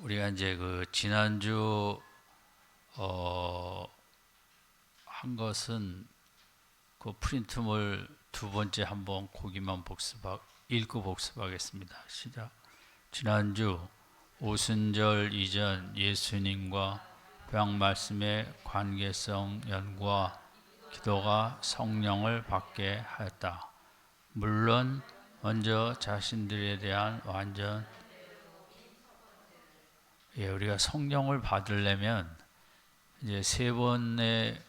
우리가 이제 그 지난주 한 것은 그 프린트물 두 번째 한번 거기만 읽고 복습하겠습니다. 시작. 지난주 오순절 이전 예수님과 교양 말씀의 관계성 연구와 기도가 성령을 받게 하였다. 물론 먼저 자신들에 대한 완전 우리가 성령을 받으려면 이제 세 번의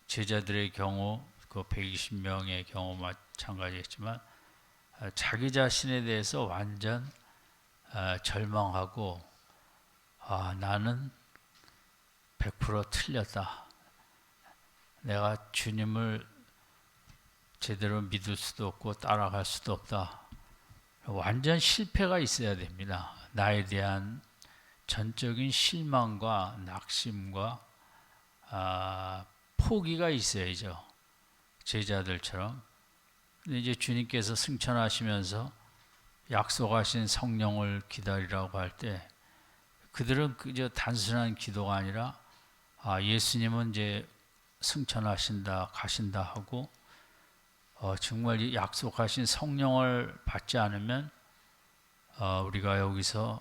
제자들의 경우 그 120명의 경우 마찬가지겠지만 자기 자신에 대해서 완전 절망하고 나는 100% 틀렸다. 내가 주님을 제대로 믿을 수도 없고 따라갈 수도 없다. 완전 실패가 있어야 됩니다. 나에 대한 전적인 실망과 낙심과 포기가 있어야죠. 제자들처럼. 근데 이제 주님께서 승천하시면서 약속하신 성령을 기다리라고 할 때 그들은 그저 단순한 기도가 아니라 예수님은 이제 승천하신다 가신다 하고 정말 약속하신 성령을 받지 않으면 우리가 여기서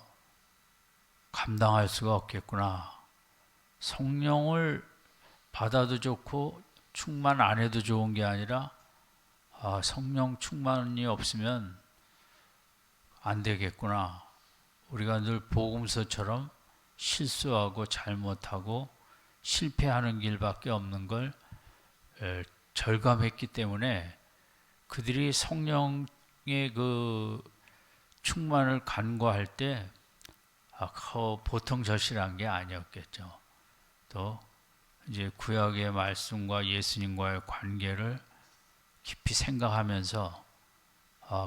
감당할 수가 없겠구나. 성령을 받아도 좋고 충만 안 해도 좋은 게 아니라 성령 충만이 없으면 안 되겠구나. 우리가 늘 복음서처럼 실수하고 잘못하고 실패하는 길밖에 없는 걸 절감했기 때문에 그들이 성령의 그 충만을 간구할 때 보통 절실한 게 아니었겠죠. 또 이제 구약의 말씀과 예수님과의 관계를 깊이 생각하면서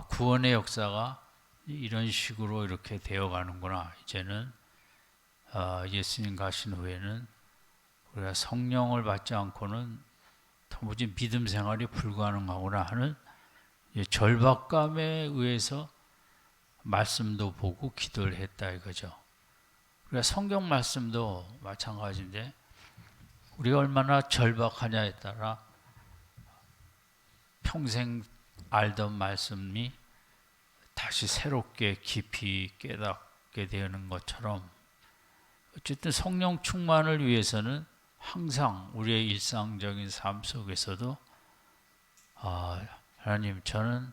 구원의 역사가 이런 식으로 이렇게 되어가는구나. 이제는 예수님 가신 후에는 우리가 성령을 받지 않고는 도무지 믿음 생활이 불가능하구나 하는 절박감에 의해서 말씀도 보고 기도를 했다 이거죠. 우리가 성경 말씀도 마찬가지인데 우리가 얼마나 절박하냐에 따라 평생 알던 말씀이 다시 새롭게 깊이 깨닫게 되는 것처럼 어쨌든 성령 충만을 위해서는 항상 우리의 일상적인 삶 속에서도 하나님 저는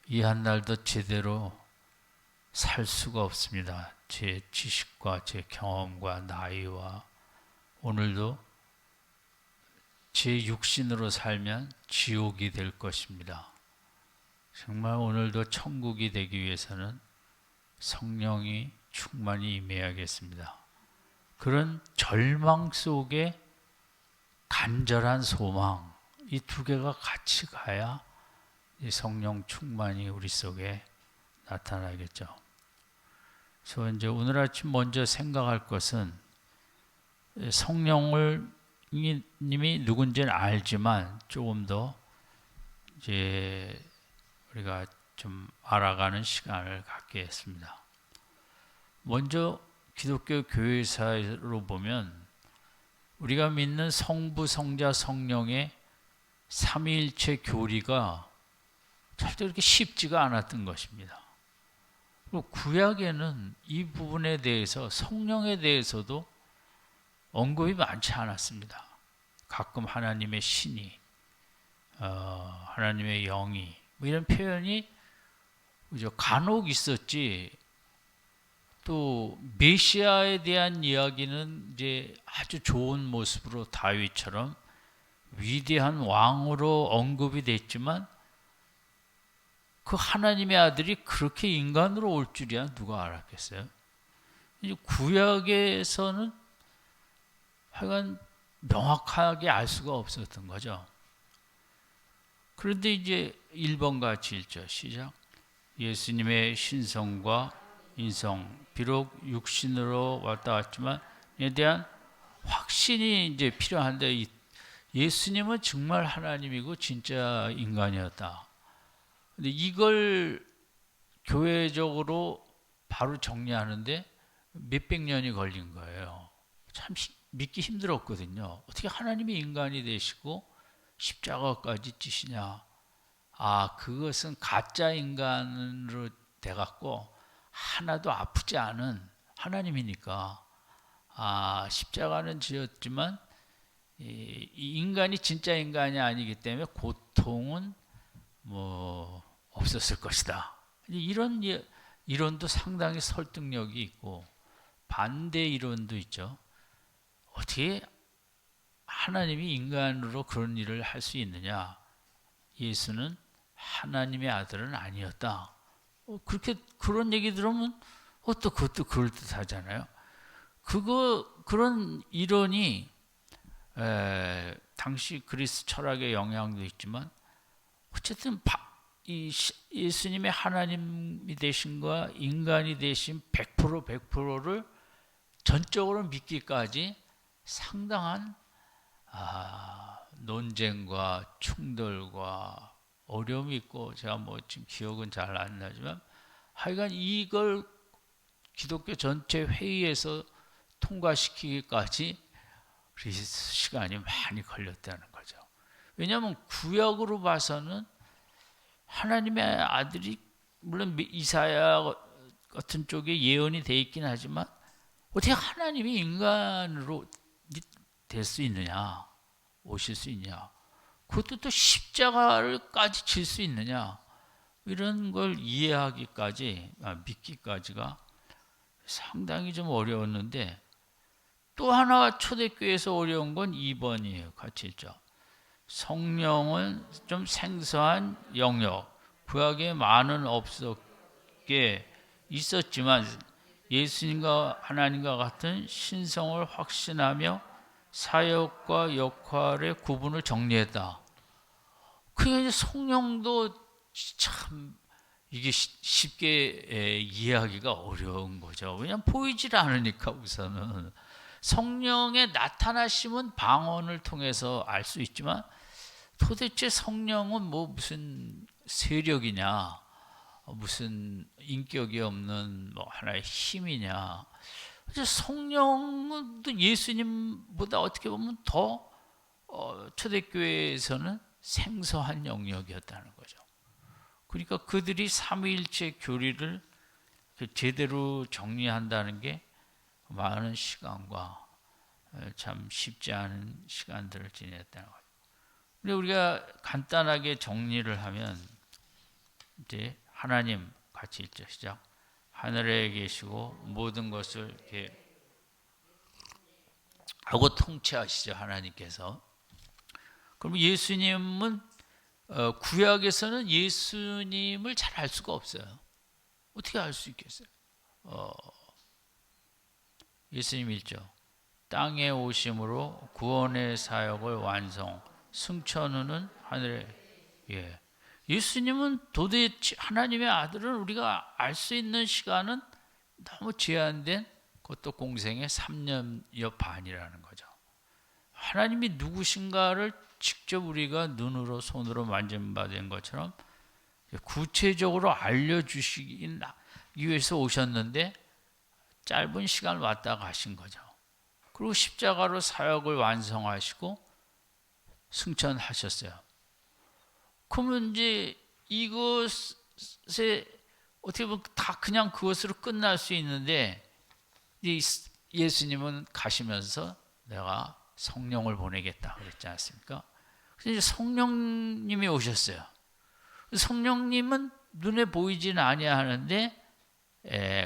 이 한날도 제대로 살 수가 없습니다. 제 지식과 제 경험과 나이와 오늘도 제 육신으로 살면 지옥이 될 것입니다. 정말 오늘도 천국이 되기 위해서는 성령이 충만히 임해야겠습니다. 그런 절망 속에 간절한 소망, 이 두 개가 같이 가야 이 성령 충만이 우리 속에 나타나겠죠. 그래서 이제 오늘 아침 먼저 생각할 것은 성령을 님이 누군지는 알지만 조금 더 이제 우리가 좀 알아가는 시간을 갖겠습니다. 먼저 기독교 교회사로 보면 우리가 믿는 성부, 성자, 성령의 삼위일체 교리가 절대 그렇게 쉽지가 않았던 것입니다. 그리고 구약에는 이 부분에 대해서 성령에 대해서도 언급이 많지 않았습니다. 가끔 하나님의 신이, 하나님의 영이 뭐 이런 표현이 간혹 있었지. 또 메시아에 대한 이야기는 이제 아주 좋은 모습으로 다윗처럼 위대한 왕으로 언급이 됐지만 그 하나님의 아들이 그렇게 인간으로 올 줄이야 누가 알았겠어요? 이제 구약에서는 하여간 명확하게 알 수가 없었던 거죠. 그런데 이제 1번과 7절 시작. 예수님의 신성과 인성, 비록 육신으로 왔다 갔지만 에 대한 확신이 이제 필요한데 예수님은 정말 하나님이고 진짜 인간이었다. 근데 이걸 교회적으로 바로 정리하는데 몇백 년이 걸린 거예요. 참 믿기 힘들었거든요. 어떻게 하나님이 인간이 되시고 십자가까지 찌시냐. 그것은 가짜 인간으로 돼갖고 하나도 아프지 않은 하나님이니까 십자가는 지었지만 이 인간이 진짜 인간이 아니기 때문에 고통은 뭐 없었을 것이다. 이런 이론도 상당히 설득력이 있고 반대 이론도 있죠. 어떻게 하나님이 인간으로 그런 일을 할 수 있느냐? 예수는 하나님의 아들은 아니었다. 그렇게 그런 얘기 들으면 또 그것도 그럴듯하잖아요. 그런 이론이 당시 그리스 철학의 영향도 있지만 어쨌든 예수님의 하나님이 되신과 인간이 되신 100%를 전적으로 믿기까지 상당한 논쟁과 충돌과 어려움이 있고 제가 뭐 지금 기억은 잘 안 나지만 하여간 이걸 기독교 전체 회의에서 통과시키기까지 시간이 많이 걸렸다는 거죠. 왜냐하면 구약으로 봐서는 하나님의 아들이 물론 이사야 같은 쪽에 예언이 돼 있긴 하지만 어떻게 하나님이 인간으로 될 수 있느냐, 오실 수 있냐, 그것도 또 십자가를까지 질 수 있느냐, 이런 걸 이해하기까지 믿기까지가 상당히 좀 어려웠는데 또 하나 초대교회에서 어려운 건 2번이에요. 같이 읽죠. 성령은 좀 생소한 영역, 구약에 많은 없었게 있었지만 예수님과 하나님과 같은 신성을 확신하며 사역과 역할의 구분을 정리했다. 그게 성령도 참 이게 쉽게 이해하기가 어려운 거죠. 왜냐하면 보이질 않으니까. 우선은 성령의 나타나심은 방언을 통해서 알 수 있지만 도대체 성령은 뭐 무슨 세력이냐, 무슨 인격이 없는 뭐 하나의 힘이냐. 성령은 예수님보다 어떻게 보면 더 초대교회에서는 생소한 영역이었다는 거죠. 그러니까 그들이 삼위일체 교리를 제대로 정리한다는 게 많은 시간과 참 쉽지 않은 시간들을 지냈다는 거죠. 근데 우리가 간단하게 정리를 하면 이제 하나님 같이 읽죠. 시작. 하늘에 계시고 모든 것을 이렇게 하고 통치하시죠. 하나님께서. 그럼 예수님은 구약에서는 예수님을 잘 알 수가 없어요. 어떻게 알 수 있겠어요? 예수님 읽죠. 땅에 오심으로 구원의 사역을 완성. 승천후는 하늘에. 예수님은 도대체 하나님의 아들을 우리가 알 수 있는 시간은 너무 제한된, 그것도 공생의 3년여 반이라는 거죠. 하나님이 누구신가를 직접 우리가 눈으로 손으로 만져받은 것처럼 구체적으로 알려주시기 위해서 오셨는데 짧은 시간 왔다 가신 거죠. 그리고 십자가로 사역을 완성하시고 승천하셨어요. 그러면 이제 이것에 어떻게 보면 다 그냥 그것으로 끝날 수 있는데 예수님은 가시면서 내가 성령을 보내겠다 그랬지 않습니까? 그래서 이제 성령님이 오셨어요. 성령님은 눈에 보이지는 아니하는데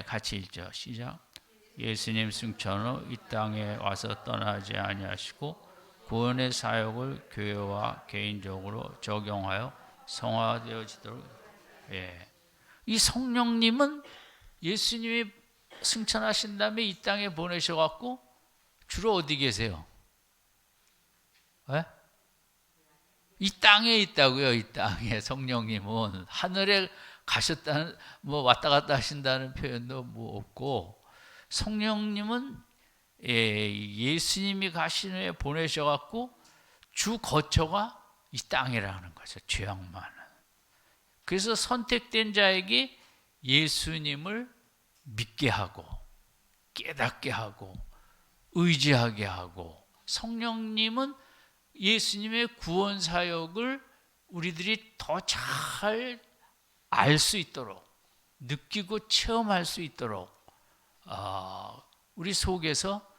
같이 읽죠. 시작. 예수님 승천 후 이 땅에 와서 떠나지 아니하시고 구원의 사역을 교회와 개인적으로 적용하여 성화되어지도록. 이 성령님은 예수님이 승천하신 다음에 이 땅에 보내셔갖고 주로 어디 계세요? 이 땅에 있다고요. 이 땅에. 성령님은 하늘에 가셨다는, 뭐 왔다 갔다 하신다는 표현도 뭐 없고, 성령님은 예수님이 가신 후에 보내셔갖고 주 거처가 이 땅이라는 거죠. 죄악 많은. 그래서 선택된 자에게 예수님을 믿게 하고 깨닫게 하고 의지하게 하고, 성령님은 예수님의 구원 사역을 우리들이 더 잘 알 수 있도록, 느끼고 체험할 수 있도록 우리 속에서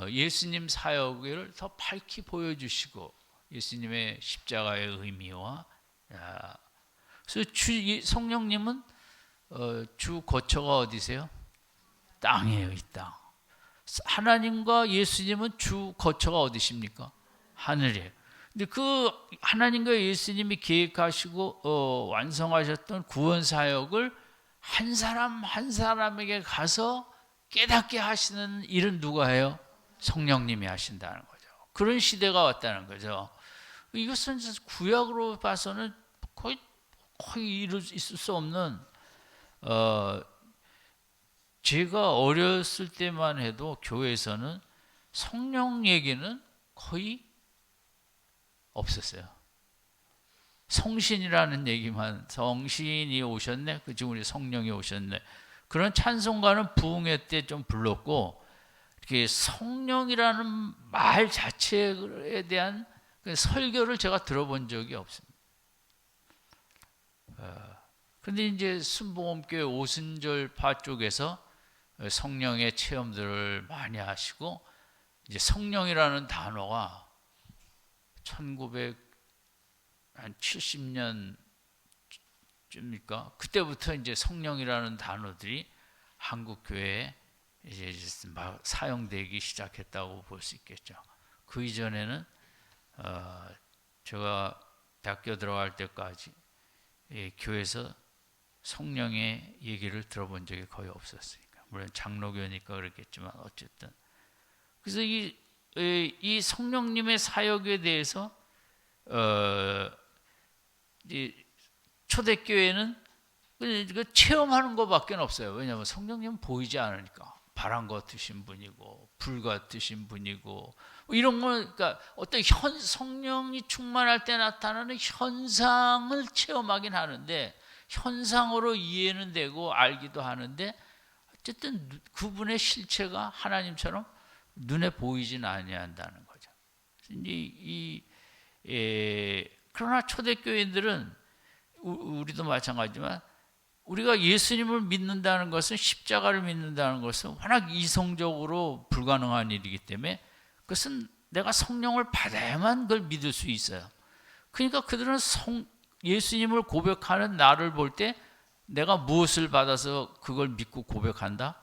예수님 사역을 더 밝히 보여주시고, 예수님의 십자가의 의미와, 그래서 성령님은 주 거처가 어디세요? 땅이에요. 이 땅. 하나님과 예수님은 주 거처가 어디십니까? 하늘이에요. 근데 그 하나님과 예수님이 계획하시고 완성하셨던 구원 사역을 한 사람 한 사람에게 가서 깨닫게 하시는 일은 누가 해요? 성령님이 하신다는 거죠. 그런 시대가 왔다는 거죠. 이것은 구약으로 봐서는 거의 있을 수 없는, 제가 어렸을 때만 해도 교회에서는 성령 얘기는 거의 없었어요. 성신이라는 얘기만, 성신이 오셨네, 그중 우리 성령이 오셨네, 그런 찬송가는 부흥회 때 좀 불렀고, 이렇게 성령이라는 말 자체에 대한 설교를 제가 들어본 적이 없습니다. 근데 이제 순복음교회 오순절파 쪽에서 성령의 체험들을 많이 하시고, 이제 성령이라는 단어가 1970년쯤입니까? 그때부터 이제 성령이라는 단어들이 한국 교회에 이제 막 사용되기 시작했다고 볼 수 있겠죠. 그 이전에는 제가 대학교 들어갈 때까지 교회에서 성령의 얘기를 들어본 적이 거의 없었으니까, 물론 장로교니까 그렇겠지만 어쨌든, 그래서 이 성령님의 사역에 대해서 초대교회는 그 체험하는 것밖에 없어요. 왜냐하면 성령님은 보이지 않으니까. 바람 같으신 분이고 불 같으신 분이고 이런 거, 그러니까 어떤 성령이 충만할 때 나타나는 현상을 체험하긴 하는데, 현상으로 이해는 되고 알기도 하는데, 어쨌든 그분의 실체가 하나님처럼 눈에 보이진 아니한다는 거죠. 그러나 초대교인들은, 우리도 마찬가지지만, 우리가 예수님을 믿는다는 것은, 십자가를 믿는다는 것은 워낙 이성적으로 불가능한 일이기 때문에, 그것은 내가 성령을 받아야만 그걸 믿을 수 있어요. 그러니까 그들은 예수님을 고백하는 나를 볼 때 내가 무엇을 받아서 그걸 믿고 고백한다?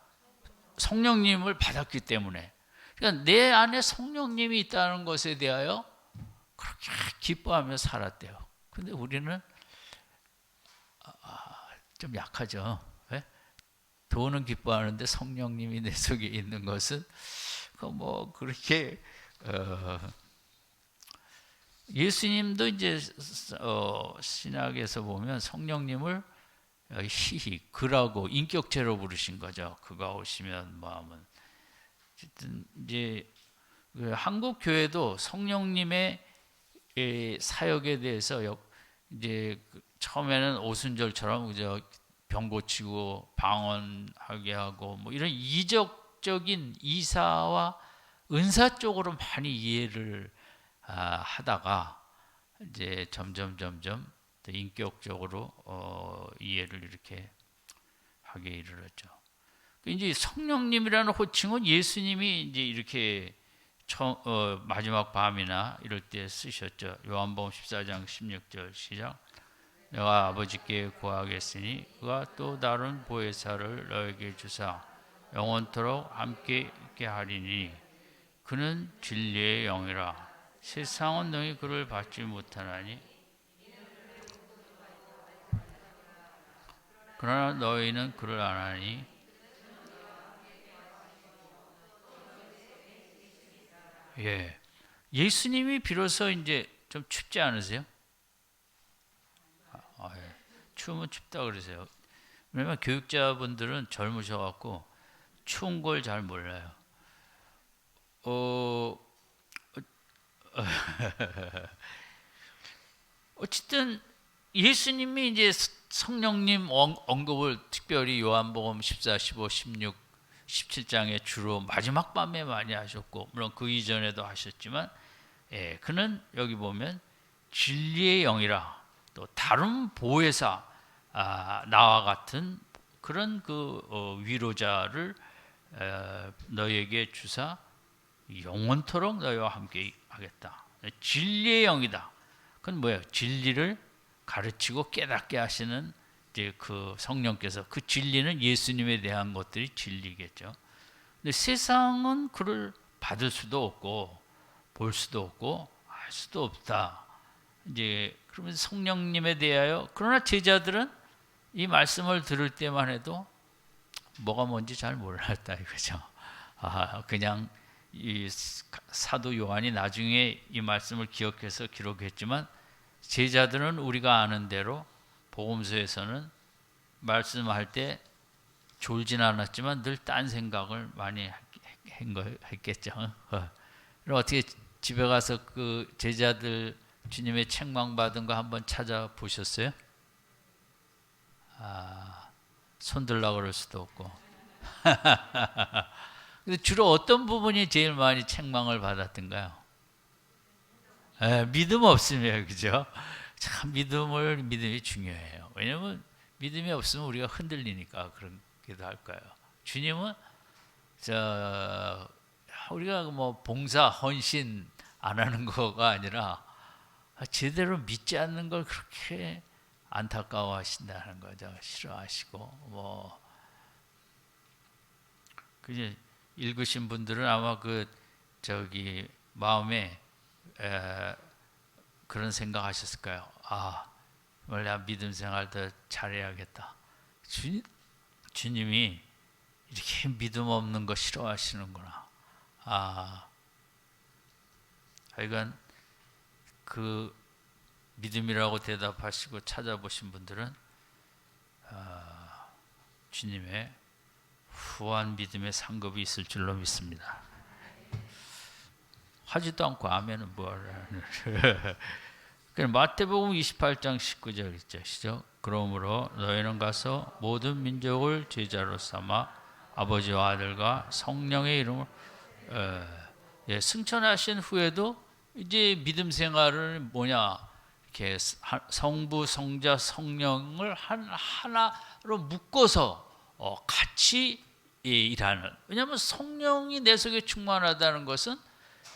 성령님을 받았기 때문에. 그러니까 내 안에 성령님이 있다는 것에 대하여 그렇게 기뻐하며 살았대요. 근데 우리는 좀 약하죠. 왜? 돈은 기뻐하는데 성령님이 내 속에 있는 것은 뭐 그렇게, 예수님도 이제 신약에서 보면 성령님을 희희 그라고 인격체로 부르신 거죠. 그가 오시면 마음은. 어쨌든 이제 한국 교회도 성령님의 사역에 대해서 이제 처음에는 오순절처럼 병 고치고 방언하게 하고 뭐 이런 이적적인 이사와 은사 쪽으로 많이 이해를 하다가 이제 점점 더 인격적으로 이해를 이렇게 하게 이르렀죠. 이제 성령님이라는 호칭은 예수님이 이제 이렇게 마지막 밤이나 이럴 때 쓰셨죠. 요한복음 14장 16절 시작. 내가 아버지께 구하겠으니 그가 또 다른 보혜사를 너에게 주사 영원토록 함께 있게 하리니 그는 진리의 영이라. 세상은 너희 그를 받지 못하나니 그러나 너희는 그를 아나니 예, 예수님이 비로소 이제 좀 춥지 않으세요? 예. 추우면 춥다 그러세요. 왜냐면 교육자분들은 젊으셔갖고 추운 걸 잘 몰라요. 어쨌든 예수님이 이제 성령님 언급을 특별히 요한복음 14, 15, 16, 17장에 주로 마지막 밤에 많이 하셨고 물론 그 이전에도 하셨지만 그는 여기 보면 진리의 영이라 또 다른 보혜사 나와 같은 그런 위로자를 너희에게 주사 영원토록 너희와 함께 하겠다. 진리의 영이다. 그건 뭐예요? 진리를 가르치고 깨닫게 하시는 이제 그 성령께서 그 진리는 예수님에 대한 것들이 진리겠죠. 근데 세상은 그를 받을 수도 없고 볼 수도 없고 알 수도 없다. 이제 그러면 성령님에 대하여 그러나 제자들은 이 말씀을 들을 때만 해도 뭐가 뭔지 잘 몰랐다 이거죠. 그냥 이 사도 요한이 나중에 이 말씀을 기억해서 기록했지만 제자들은 우리가 아는 대로 복음서에서는 말씀할 때 졸진 않았지만 늘 딴 생각을 많이 했겠죠. 그럼 어떻게 집에 가서 그 제자들 주님의 책망받은 거 한번 찾아보셨어요? 손 들라고 그럴 수도 없고. 근데 주로 어떤 부분이 제일 많이 책망을 받았던가요? 믿음 없으면, 그죠? 참 믿음이 중요해요. 왜냐면 믿음이 없으면 우리가 흔들리니까 그러기도 할 거예요. 주님은 우리가 뭐 봉사, 헌신 안 하는 거가 아니라 제대로 믿지 않는 걸 그렇게 안타까워하신다는 거죠. 싫어하시고 그냥 읽으신 분들은 아마 마음에 그런 생각하셨을까요? 원래 믿음 생활 더 잘해야겠다. 주님이 이렇게 믿음 없는 거 싫어하시는구나. 하여간 그 믿음이라고 대답하시고 찾아보신 분들은 주님의 후한 믿음의 상급이 있을 줄로 믿습니다. 하지도 않고 아멘은 뭐하라는. 마태복음 28장 19절 있죠. 시작. 그러므로 너희는 가서 모든 민족을 제자로 삼아 아버지와 아들과 성령의 이름으로 승천하신 후에도 이제 믿음 생활을 이렇게 성부, 성자, 성령을 하나로 묶어서 같이 일하는. 왜냐하면 성령이 내 속에 충만하다는 것은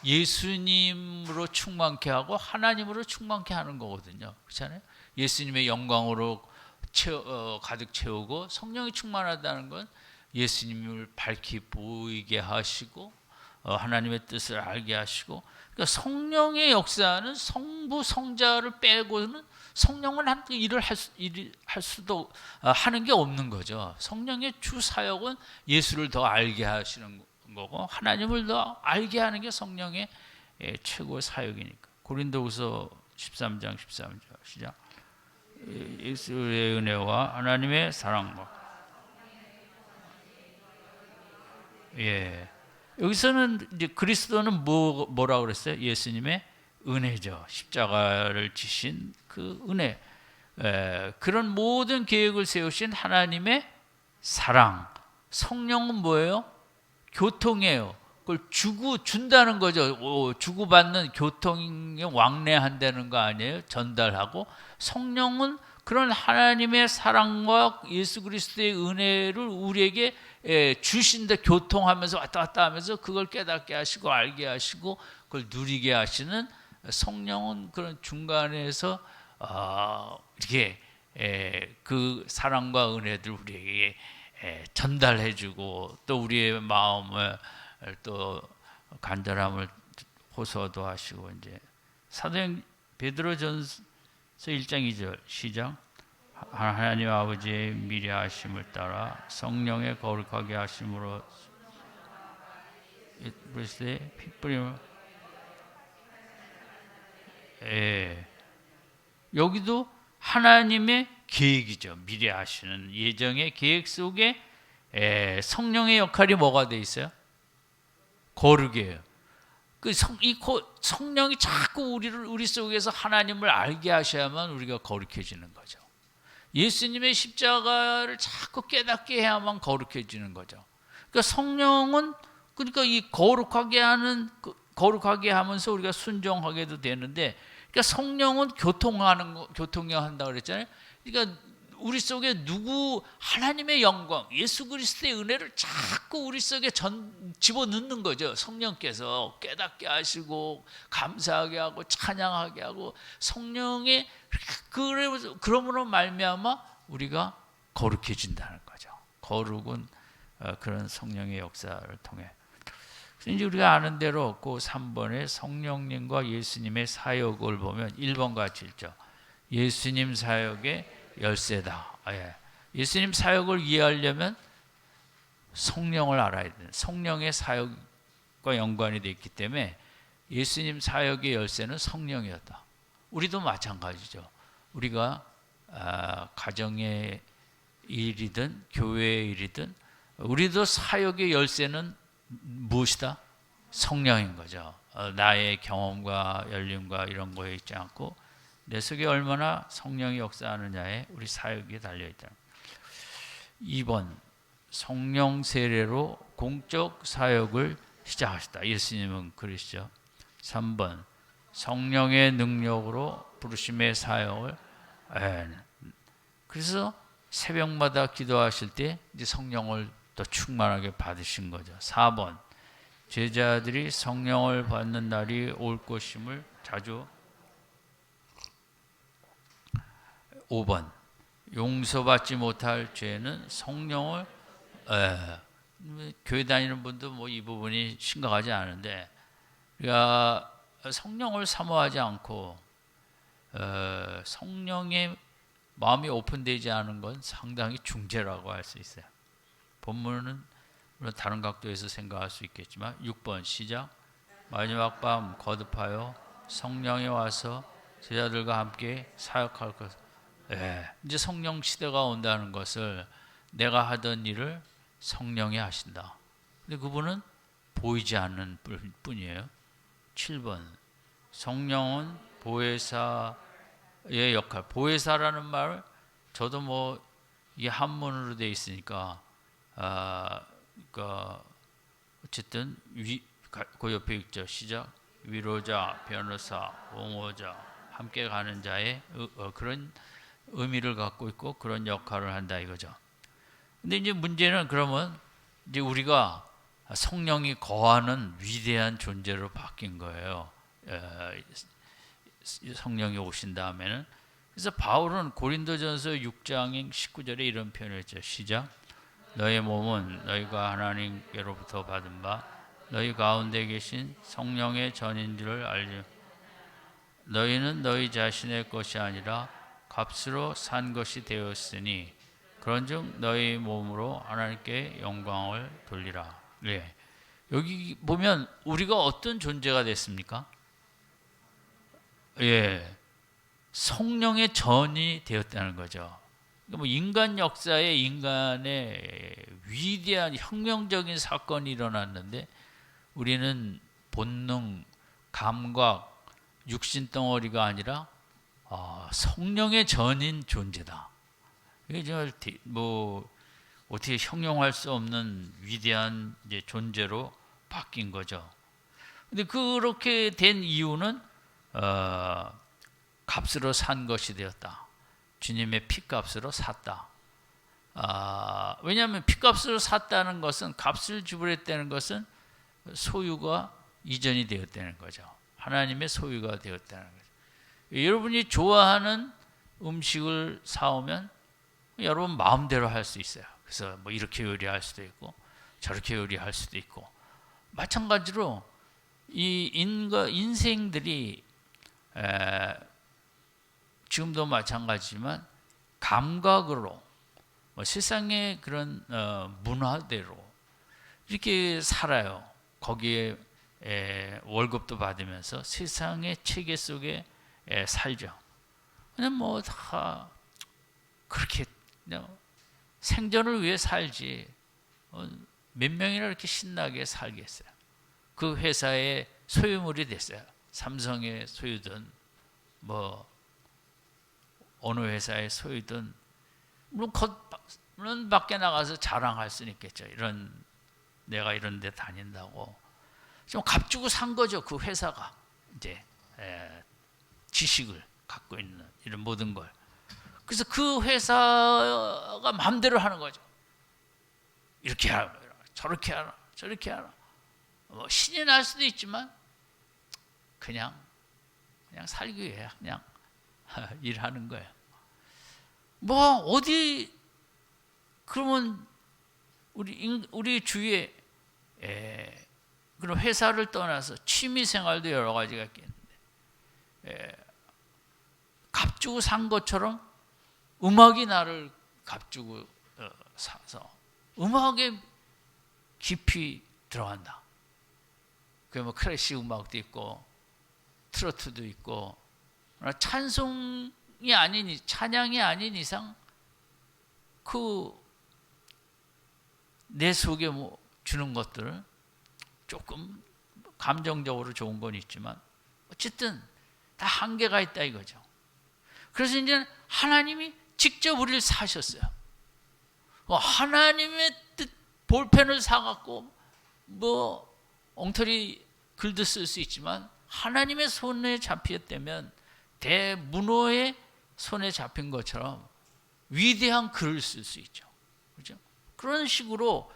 예수님으로 충만케 하고 하나님으로 충만케 하는 거거든요. 그렇잖아요? 예수님의 영광으로 가득 채우고 성령이 충만하다는 건 예수님을 밝히 보이게 하시고 하나님의 뜻을 알게 하시고, 그러니까 성령의 역사는 성부, 성자를 빼고는 성령은 일을 하는 게 없는 거죠. 성령의 주 사역은 예수를 더 알게 하시는 거고 하나님을 더 알게 하는 게 성령의 최고 사역이니까. 고린도후서 13장 13절 시작. 예수의 은혜와 하나님의 사랑과 여기서는 이제 그리스도는 뭐라고 그랬어요? 예수님의 은혜죠. 십자가를 지신 그 은혜. 그런 모든 계획을 세우신 하나님의 사랑. 성령은 뭐예요? 교통이에요. 그걸 준다는 거죠. 주고받는 교통에 왕래한다는 거 아니에요? 전달하고. 성령은 그런 하나님의 사랑과 예수 그리스도의 은혜를 우리에게 주신다. 교통하면서 왔다 갔다 하면서 그걸 깨닫게 하시고 알게 하시고 그걸 누리게 하시는 성령은 그런 중간에서 이렇게 그 사랑과 은혜들 우리에게 전달해주고 또 우리의 마음을 또 간절함을 호소도 하시고. 이제 사도행 베드로전서 1장 2절 시작. 하나님 아버지의 미래하심을 따라 성령의 거룩하게 하심으로 그리스도의 핏뿌림을 여기도 하나님의 계획이죠. 미래하시는 예정의 계획 속에 성령의 역할이 뭐가 돼 있어요? 거룩이에요. 성령이 자꾸 우리 속에서 하나님을 알게 하셔야만 우리가 거룩해지는 거죠. 예수님의 십자가를 자꾸 깨닫게 해야만 거룩해지는 거죠. 그러니까 성령은 그러니까 이 거룩하게 하면서 우리가 순종하게도 되는데, 그러니까 성령은 교통해야 한다 그랬잖아요. 그러니까 우리 속에 하나님의 영광, 예수 그리스도의 은혜를 자꾸 우리 속에 집어넣는 거죠. 성령께서 깨닫게 하시고 감사하게 하고 찬양하게 하고, 성령의 그러므로 말미암아 우리가 거룩해진다는 거죠. 거룩은 그런 성령의 역사를 통해. 이제 우리가 아는 대로 그 3번에 성령님과 예수님의 사역을 보면 1번 같이 읽죠. 예수님 사역의 열쇠다. 예수님 사역을 이해하려면 성령을 알아야 돼요. 성령의 사역과 연관이 되어 있기 때문에 예수님 사역의 열쇠는 성령이었다. 우리도 마찬가지죠. 우리가 가정의 일이든 교회의 일이든 우리도 사역의 열쇠는 무엇이다? 성령인 거죠. 나의 경험과 열림과 이런 거에 있지 않고 내 속에 얼마나 성령이 역사하느냐에 우리 사역이 달려있다. 2번, 성령 세례로 공적 사역을 시작하셨다. 예수님은 그러시죠. 3번, 성령의 능력으로 부르심의 사역을. 그래서 새벽마다 기도하실 때 이제 성령을 더 충만하게 받으신 거죠. 4번, 제자들이 성령을 받는 날이 올 것임을 자주. 5번, 용서받지 못할 죄는 성령을. 교회 다니는 분도 뭐 이 부분이 심각하지 않은데, 우리가 성령을 사모하지 않고 성령의 마음이 오픈되지 않은 건 상당히 중죄라고 할 수 있어요. 본문은 물론 다른 각도에서 생각할 수 있겠지만 6번 시작. 마지막 밤 거듭하여 성령이 와서 제자들과 함께 사역할 것. 이제 성령 시대가 온다는 것을, 내가 하던 일을 성령이 하신다. 근데 그분은 보이지 않는 뿐이에요. 7번, 성령은 보혜사의 역할. 보혜사라는 말, 저도 뭐 이 한문으로 되어 있으니까 그러니까 어쨌든 그 옆에 있죠. 시작. 위로자, 변호사, 옹호자, 함께 가는 자의 그런 의미를 갖고 있고 그런 역할을 한다 이거죠. 근데 이제 문제는, 그러면 이제 우리가 성령이 거하는 위대한 존재로 바뀐 거예요. 성령이 오신 다음에는. 그래서 바울은 고린도전서 6장 19절에 이런 표현을 했죠. 시작. 너의 몸은 너희가 하나님께로부터 받은 바 너희 가운데 계신 성령의 전인 줄을 알지. 너희는 너희 자신의 것이 아니라 값으로 산 것이 되었으니 그런즉 너희 몸으로 하나님께 영광을 돌리라. 여기 보면 우리가 어떤 존재가 됐습니까? 성령의 전이 되었다는 거죠. 뭐 인간 역사에 인간의 위대한 혁명적인 사건이 일어났는데 우리는 본능, 감각, 육신 덩어리가 아니라 성령의 전인 존재다. 이게 정말 뭐 어떻게 형용할 수 없는 위대한 이제 존재로 바뀐 거죠. 근데 그렇게 된 이유는 값으로 산 것이 되었다. 주님의 피값으로 샀다. 왜냐하면 피값으로 샀다는 것은, 값을 지불했다는 것은 소유가 이전이 되었다는 거죠. 하나님의 소유가 되었다는 거죠. 여러분이 좋아하는 음식을 사오면 여러분 마음대로 할 수 있어요. 그래서 뭐 이렇게 요리할 수도 있고 저렇게 요리할 수도 있고, 마찬가지로 이 인생들이 지금도 마찬가지지만 감각으로 세상의 그런 문화대로 이렇게 살아요. 거기에 월급도 받으면서 세상의 체계 속에 살죠. 그냥 뭐 다 그렇게 그냥 생존을 위해 살지 몇 명이나 이렇게 신나게 살겠어요. 그 회사의 소유물이 됐어요. 삼성의 소유든 뭐 어느 회사의 소유든 물론 밖에 나가서 자랑할 수는 있겠죠. 내가 이런 데 다닌다고. 좀 값주고 산 거죠. 그 회사가 이제 지식을 갖고 있는 이런 모든 걸. 그래서 그 회사가 마음대로 하는 거죠. 이렇게 하라, 저렇게 하라, 저렇게 하라. 뭐 신이 날 수도 있지만 그냥 살기 위해 그냥 일하는 거예요. 뭐 어디 그러면 우리 주위에 그런 회사를 떠나서 취미 생활도 여러 가지가 있겠는데 값주고 산 것처럼 음악이 나를 값주고 사서 음악에 깊이 들어간다. 그 뭐 클래식 음악도 있고 트로트도 있고 찬양이 아닌 이상 내 속에 뭐 주는 것들은 조금 감정적으로 좋은 건 있지만 어쨌든 다 한계가 있다 이거죠. 그래서 이제 하나님이 직접 우리를 사셨어요. 하나님의 뜻 볼펜을 사갖고 뭐 엉터리 글도 쓸 수 있지만 하나님의 손에 잡혔다면 대문호의 손에 잡힌 것처럼 위대한 글을 쓸 수 있죠. 그렇죠? 그런 식으로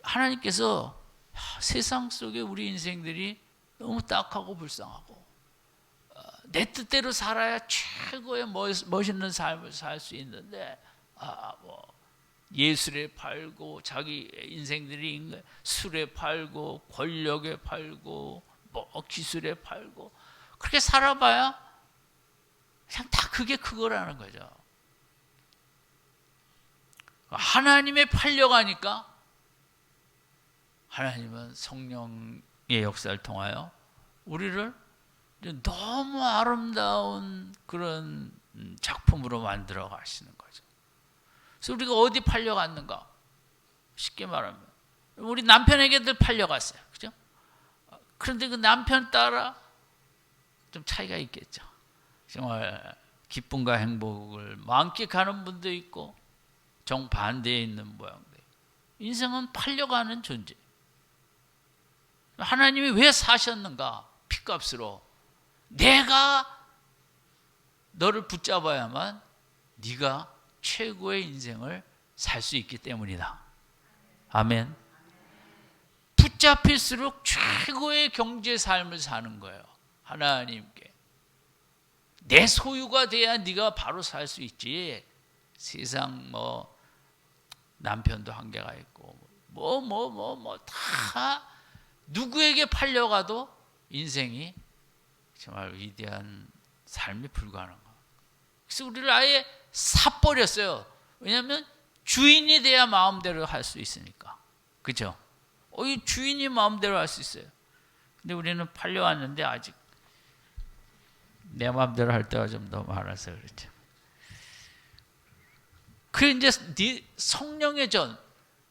하나님께서 세상 속에 우리 인생들이 너무 딱하고 불쌍하고 내 뜻대로 살아야 최고의 멋있는 삶을 살 수 있는데 뭐 예술에 팔고 자기 인생들이 술에 팔고 권력에 팔고 뭐 기술에 팔고 그렇게 살아봐야 그냥 다 그게 그거라는 거죠. 하나님에 팔려가니까 하나님은 성령의 역사를 통하여 우리를 너무 아름다운 그런 작품으로 만들어 가시는 거죠. 그래서 우리가 어디 팔려갔는가? 쉽게 말하면 우리 남편에게들 팔려갔어요. 그죠? 그런데 그 남편 따라 좀 차이가 있겠죠. 정말 기쁨과 행복을 만끽하는 분도 있고 정반대에 있는 모양들. 인생은 팔려가는 존재. 하나님이 왜 사셨는가? 핏값으로. 내가 너를 붙잡아야만 네가 최고의 인생을 살 수 있기 때문이다. 아멘. 붙잡힐수록 최고의 경제 삶을 사는 거예요. 하나님께. 내 소유가 돼야 네가 바로 살 수 있지. 세상 뭐 남편도 한계가 있고 다 누구에게 팔려가도 인생이 정말 위대한 삶이 불가능한 거예요. 그래서 우리를 아예 사버렸어요. 왜냐하면 주인이 돼야 마음대로 할 수 있으니까. 그죠? 이 주인이 마음대로 할 수 있어요. 근데 우리는 팔려왔는데 아직 내 마음대로 할 때가 좀 더 많아서 그렇죠. 그 이제 네 성령의 전,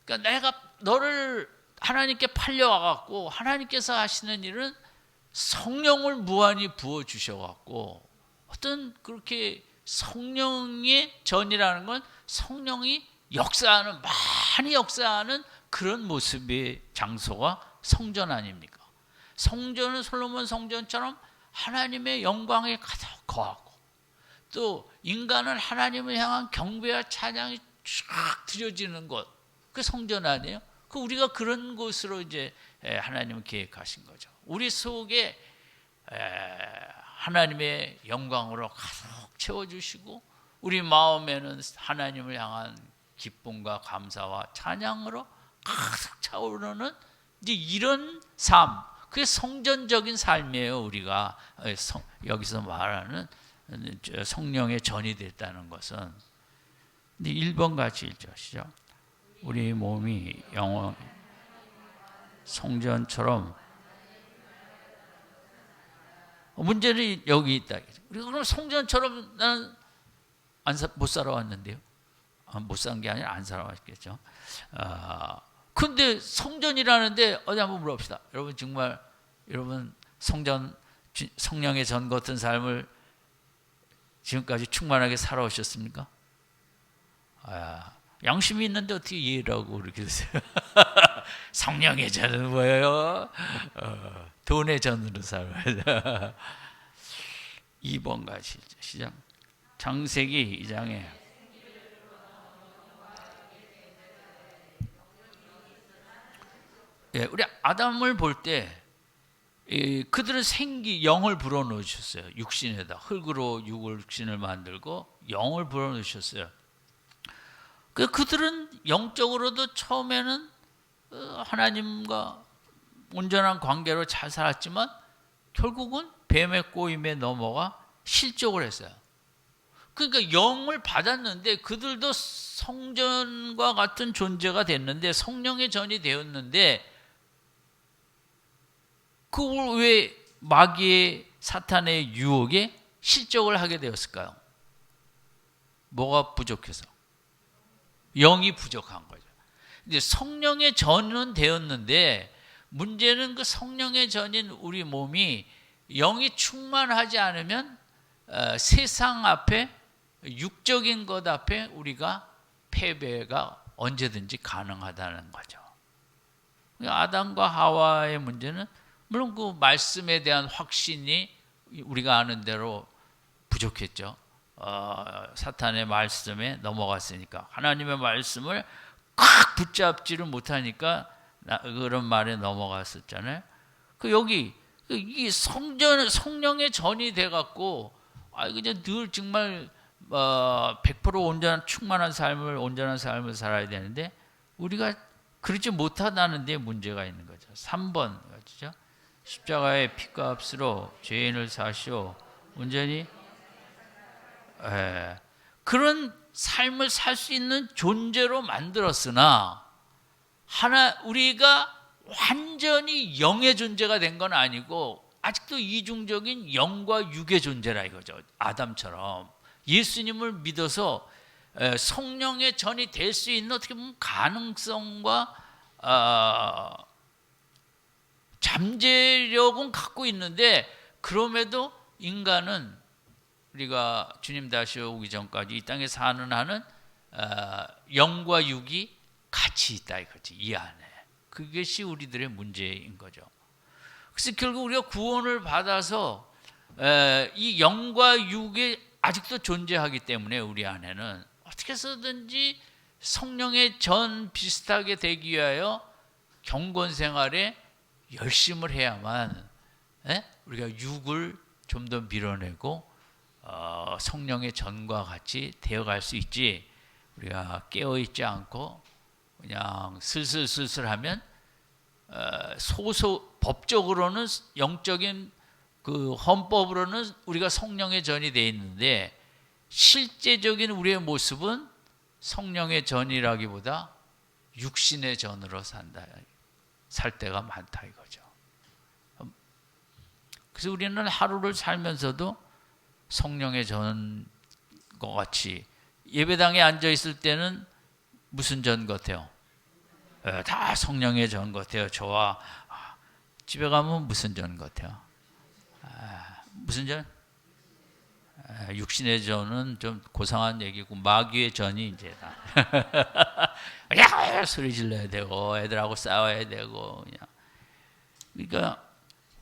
그러니까 내가 너를 하나님께 팔려와갖고 하나님께서 하시는 일은 성령을 무한히 부어 주셔갖고 어떤 그렇게 성령의 전이라는 건 성령이 많이 역사하는 그런 모습의 장소가 성전 아닙니까? 성전은 솔로몬 성전처럼 하나님의 영광에 가득 거하고 또 인간은 하나님을 향한 경배와 찬양이 쫙 드려지는 곳, 그 성전 아니에요? 우리가 그런 곳으로 이제 하나님은 계획하신 거죠. 우리 속에 하나님의 영광으로 가득 채워주시고 우리 마음에는 하나님을 향한 기쁨과 감사와 찬양으로 가득 차오르는 이제 이런 삶, 그게 성전적인 삶이에요. 우리가 여기서 말하는 성령의 전이 됐다는 것은. 근데 1번 같이 읽죠. 시작. 우리 몸이 영원 성전처럼. 문제는 여기 있다. 우리가 그럼 성전처럼 나는 못 살아왔는데요. 못 산 게 아니라 안 살아왔겠죠. 근데 성전이라는데 어디 한번 물어봅시다. 여러분 정말 여러분 성령의 전 같은 삶을 지금까지 충만하게 살아오셨습니까? 양심이 있는데 어떻게 이해를 하고 그렇게 되세요? 성령의 전은 뭐예요? 돈의 전으로 살아야 2번 가시죠. 시작. 창세기 2장에 우리 아담을 볼 때 그들은 영을 불어넣으셨어요. 육신에다 흙으로 육신을 만들고 영을 불어넣으셨어요. 그들은 영적으로도 처음에는 하나님과 온전한 관계로 잘 살았지만 결국은 뱀의 꼬임에 넘어가 실족을 했어요. 그러니까 영을 받았는데 그들도 성전과 같은 존재가 됐는데 성령의 전이 되었는데 그걸 왜 마귀의 사탄의 유혹에 실족을 하게 되었을까요? 뭐가 부족해서? 영이 부족한 거죠. 이제 성령의 전은 되었는데 문제는 그 성령의 전인 우리 몸이 영이 충만하지 않으면 세상 앞에 육적인 것 앞에 우리가 패배가 언제든지 가능하다는 거죠. 아담과 하와의 문제는 물론 그 말씀에 대한 확신이 우리가 아는 대로 부족했죠. 사탄의 말씀에 넘어갔으니까 하나님의 말씀을 꽉 붙잡지를 못하니까 그런 말에 넘어갔었잖아요. 여기 이 성령의 전이 돼갖고 그냥 늘 정말 100% 충만한 온전한 삶을 살아야 되는데 우리가 그렇지 못하다는 데 문제가 있는 거죠. 3번 가지죠. 십자가의 피값으로 죄인을 사시오 온전히 그런 삶을 살 수 있는 존재로 만들었으나 우리가 완전히 영의 존재가 된 건 아니고 아직도 이중적인 영과 육의 존재라 이거죠. 아담처럼 예수님을 믿어서 성령의 전이 될 수 있는 어떻게 보면 가능성과 잠재력은 갖고 있는데 그럼에도 인간은 우리가 주님 다시 오기 전까지 이 땅에 사는 한은 영과 육이 같이 있다 이거지. 이 안에. 그것이 우리들의 문제인 거죠. 그래서 결국 우리가 구원을 받아서 이 영과 육이 아직도 존재하기 때문에 우리 안에는 어떻게 해서든지 성령의 전 비슷하게 되기 위하여 경건 생활에 열심을 해야만 우리가 육을 좀 더 밀어내고 성령의 전과 같이 되어갈 수 있지. 우리가 깨어있지 않고 그냥 슬슬슬슬 하면 법적으로는 영적인 그 헌법으로는 우리가 성령의 전이 되어 있는데 실제적인 우리의 모습은 성령의 전이라기보다 육신의 전으로 살 때가 많다 이거죠. 그래서 우리는 하루를 살면서도 성령의 전과 같이 예배당에 앉아 있을 때는 무슨 전 같아요? 다 성령의 전 같아요. 좋아. 집에 가면 무슨 전 같아요? 무슨 전? 육신의 전은 좀 고상한 얘기고 마귀의 전이 이제 야 소리 질러야 되고 애들하고 싸워야 되고 그냥. 그러니까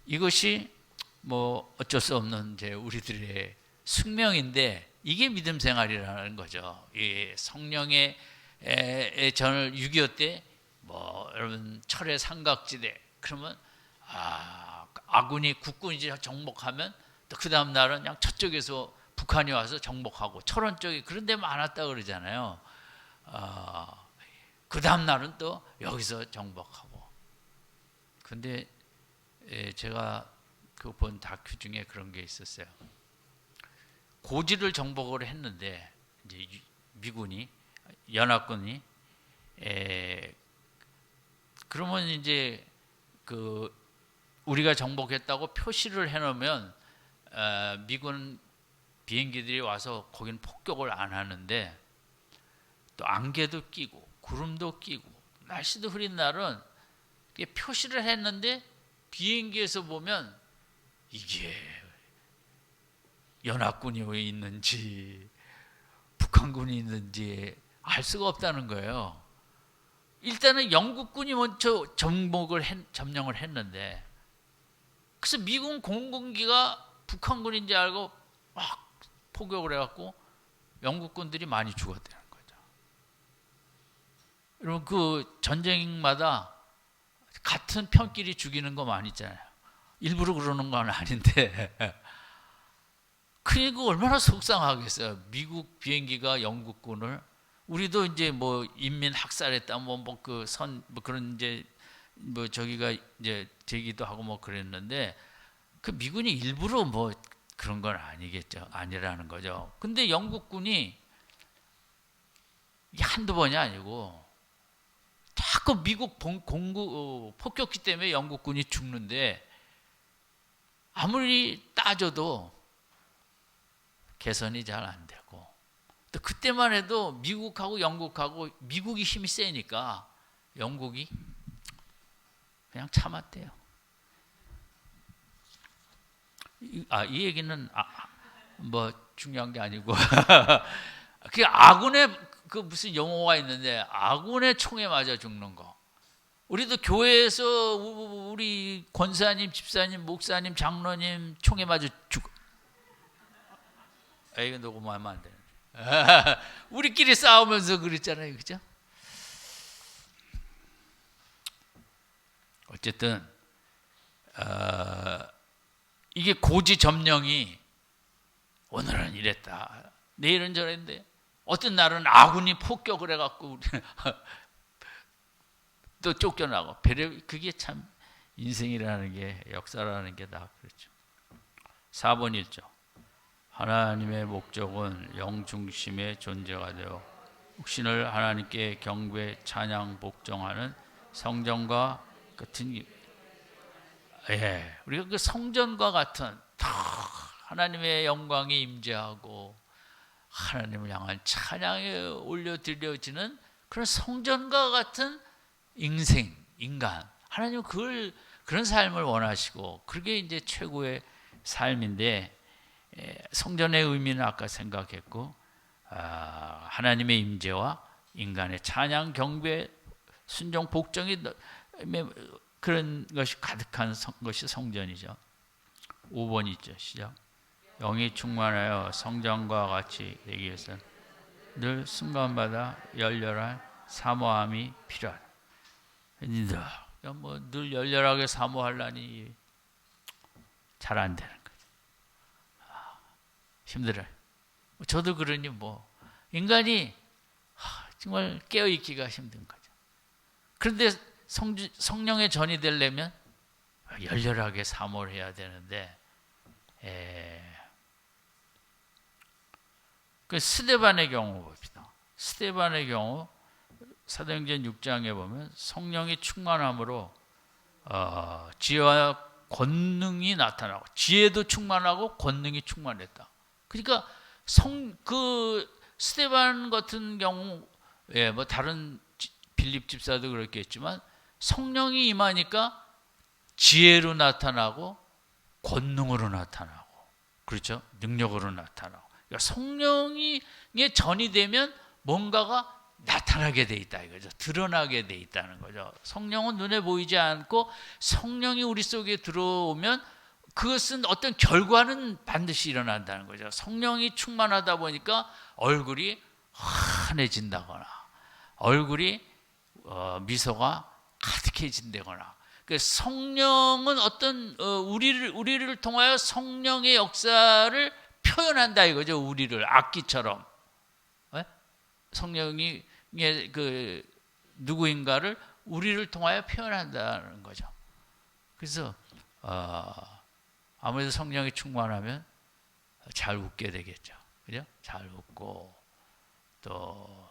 이것이 뭐 어쩔 수 없는 이제 우리들의 숙명인데 이게 믿음 생활이라는 거죠. 이 성령의 전을 6.25 때 뭐 여러분 철의 삼각지대 그러면 아군이 국군이 정복하면 또 그 다음 날은 그냥 저쪽에서 북한이 와서 정복하고 철원 쪽에 그런 데 많았다 그러잖아요. 그 다음 날은 또 여기서 정복하고. 근데 제가 그 본 다큐 중에 그런 게 있었어요. 고지를 정복을 했는데 이제 미군이 연합군이 그러면 이제 그 우리가 정복했다고 표시를 해놓으면 미군 비행기들이 와서 거기는 폭격을 안 하는데 또 안개도 끼고 구름도 끼고 날씨도 흐린 날은 표시를 했는데 비행기에서 보면 이게 연합군이 있는지 북한군이 있는지 알 수가 없다는 거예요. 일단은 영국군이 먼저 점령을 했는데, 그래서 미군 공군기가 북한군인지 알고 막 포격을 해갖고 영국군들이 많이 죽었다는 거죠. 여러분, 그 전쟁마다 같은 편끼리 죽이는 거 많이 있잖아요. 일부러 그러는 건 아닌데 그러니까 얼마나 속상하겠어요. 미국 비행기가 영국군을, 우리도 이제 뭐 인민 학살했다 뭐 그런 이제 뭐 저기가 이제 되기도 하고 뭐 그랬는데, 그 미군이 일부러 뭐 그런 건 아니겠죠. 아니라는 거죠. 근데 영국군이 한두 번이 아니고 자꾸 미국 폭격기 때문에 영국군이 죽는데, 아무리 따져도 개선이 잘 안 되고, 또 그때만 해도 미국하고 영국하고, 미국이 힘이 세니까 영국이 그냥 참았대요. 이 얘기는 뭐 중요한 게 아니고 그 아군의 그 무슨 용어가 있는데, 아군의 총에 맞아 죽는 거. 우리도 교회에서 우리 권사님, 집사님, 목사님, 장로님 총에 맞아 죽어. 이거 녹음하면 안 되는데. 우리끼리 싸우면서 그랬잖아요, 그죠? 어쨌든 이게 고지 점령이 오늘은 이랬다, 내일은 저랬는데, 어떤 날은 아군이 폭격을 해갖고 또 쫓겨나고, 그게 참 인생이라는 게, 역사라는 게 다 그렇죠. 4번 1조. 하나님의 목적은 영 중심의 존재가 되어 육신을 하나님께 경배, 찬양, 복종하는 성전과 같은, 우리가 그 성전과 같은 하나님의 영광이 임재하고 하나님을 향한 찬양에 올려드려지는 그런 성전과 같은 인간, 하나님은 그런 삶을 원하시고, 그게 이제 최고의 삶인데, 성전의 의미는 아까 생각했고, 하나님의 임재와 인간의 찬양, 경배, 순종, 복종이 그런 것이 가득한 것이 성전이죠. 5번 있죠. 시작. 영이 충만하여 성전과 같이 되기 위해서 늘 순간마다 열렬한 사모함이 필요하다. 뭐 늘 열렬하게 사모하려니 잘 안 되는 거죠. 힘들어요. 저도 그러니 뭐 인간이 정말 깨어있기가 힘든 거죠. 그런데 성령의 전이 되려면 열렬하게 사모를 해야 되는데, 그 스데반의 경우 봅시다. 스데반의 경우 사도행전 6장에 보면 성령이 충만함으로 지혜와 권능이 나타나고, 지혜도 충만하고 권능이 충만했다. 그러니까 그 스데반 같은 경우, 뭐 다른 빌립 집사도 그렇겠지만, 성령이 임하니까 지혜로 나타나고 권능으로 나타나고, 그렇죠? 능력으로 나타나고. 그러니까 성령이 전이 되면 뭔가가 나타나게 돼 있다 이거죠. 드러나게 돼 있다는 거죠. 성령은 눈에 보이지 않고 성령이 우리 속에 들어오면 그것은 어떤 결과는 반드시 일어난다는 거죠. 성령이 충만하다 보니까 얼굴이 환해진다거나, 얼굴이 미소가 가득해진다거나. 그 성령은 어떤 우리를 통하여 성령의 역사를 표현한다 이거죠. 우리를 악기처럼. 성령이 그 누구인가를 우리를 통하여 표현한다는 거죠. 그래서 아무래도 성령이 충만하면 잘 웃게 되겠죠. 그죠? 잘 웃고 또